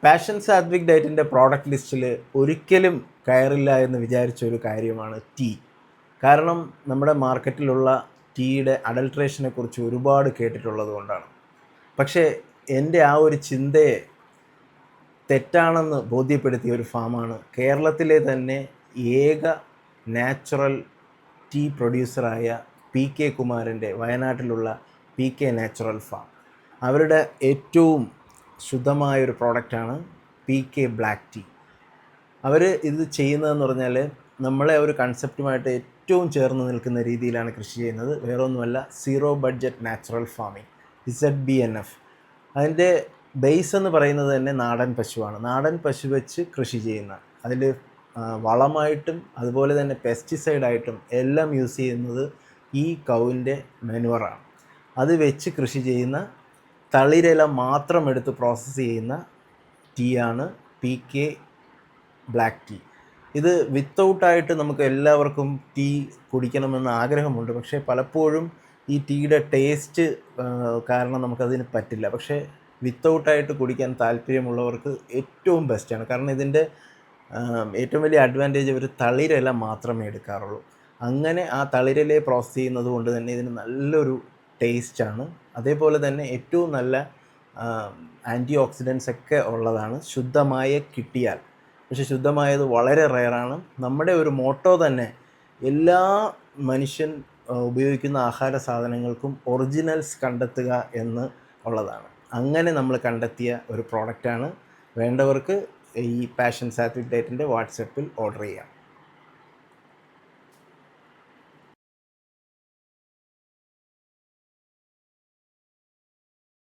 Passion Satwik ഡയറ്റിൻ്റെ product ലിസ്റ്റിൽ ഒരിക്കലും കയറില്ല എന്ന് വിചാരിച്ച ഒരു കാര്യമാണ് ടീ. കാരണം നമ്മുടെ മാർക്കറ്റിലുള്ള ടീയുടെ അഡൾട്രേഷനെ കുറിച്ച് ഒരുപാട് കേട്ടിട്ടുള്ളത് കൊണ്ടാണ്. പക്ഷേ എൻ്റെ ആ ഒരു ചിന്തയെ തെറ്റാണെന്ന് ബോധ്യപ്പെടുത്തിയ ഒരു ഫാമാണ് കേരളത്തിലെ തന്നെ ഏക നാച്ചുറൽ ടീ പ്രൊഡ്യൂസറായ പി കെ കുമാരൻ്റെ വയനാട്ടിലുള്ള പി കെ നാച്ചുറൽ ഫാം. അവരുടെ ഏറ്റവും ശുദ്ധമായൊരു പ്രോഡക്റ്റാണ് പി കെ ബ്ലാക്ക് ടീ. അവർ ഇത് ചെയ്യുന്നതെന്ന് പറഞ്ഞാൽ നമ്മളെ ഒരു കൺസെപ്റ്റുമായിട്ട് ഏറ്റവും ചേർന്ന് നിൽക്കുന്ന രീതിയിലാണ് കൃഷി ചെയ്യുന്നത്. വേറൊന്നുമല്ല, zero budget natural farming, ZBNF. അതിൻ്റെ ബേസ് എന്ന് പറയുന്നത് തന്നെ നാടൻ പശുവാണ്. നാടൻ പശു വെച്ച് കൃഷി ചെയ്യുന്ന, അതിൽ വളമായിട്ടും അതുപോലെ തന്നെ പെസ്റ്റിസൈഡായിട്ടും എല്ലാം യൂസ് ചെയ്യുന്നത് ഈ കൗവിൻ്റെ മെനുവറാണ്. അത് വെച്ച് കൃഷി ചെയ്യുന്ന, തളിരില മാത്രം എടുത്ത് പ്രോസസ്സ് ചെയ്യുന്ന ടീയാണ് പി കെ ബ്ലാക്ക് ടീ. ഇത് വിത്തൗട്ടായിട്ട് നമുക്ക് എല്ലാവർക്കും ടീ കുടിക്കണമെന്ന് ആഗ്രഹമുണ്ട്. പക്ഷേ പലപ്പോഴും ഈ ടീയുടെ ടേസ്റ്റ് കാരണം നമുക്കതിന് പറ്റില്ല. പക്ഷേ വിത്തൗട്ടായിട്ട് കുടിക്കാൻ താല്പര്യമുള്ളവർക്ക് ഏറ്റവും ബെസ്റ്റാണ്. കാരണം ഇതിൻ്റെ ഏറ്റവും വലിയ അഡ്വാൻറ്റേജ് ഒരു തളിരില മാത്രമേ എടുക്കാറുള്ളൂ. അങ്ങനെ ആ തളിരിലയെ പ്രോസസ്സ് ചെയ്യുന്നത് കൊണ്ട് തന്നെ ഇതിന് നല്ലൊരു ടേസ്റ്റാണ്. അതേപോലെ തന്നെ ഏറ്റവും നല്ല ആൻറ്റി ഓക്സിഡൻസ് ഒക്കെ ഉള്ളതാണ്, ശുദ്ധമായ കിട്ടിയാൽ. പക്ഷേ ശുദ്ധമായത് വളരെ റെയറാണ്. നമ്മുടെ ഒരു മോട്ടോ തന്നെ എല്ലാ മനുഷ്യൻ ഉപയോഗിക്കുന്ന ആഹാര സാധനങ്ങൾക്കും ഒറിജിനൽസ് കണ്ടെത്തുക എന്ന് ഉള്ളതാണ്. അങ്ങനെ നമ്മൾ കണ്ടെത്തിയ ഒരു പ്രോഡക്റ്റാണ്. വേണ്ടവർക്ക് ഈ പാഷൻ സാത്വിക് ഡയറ്റിൻ്റെ വാട്സപ്പിൽ ഓർഡർ ചെയ്യാം.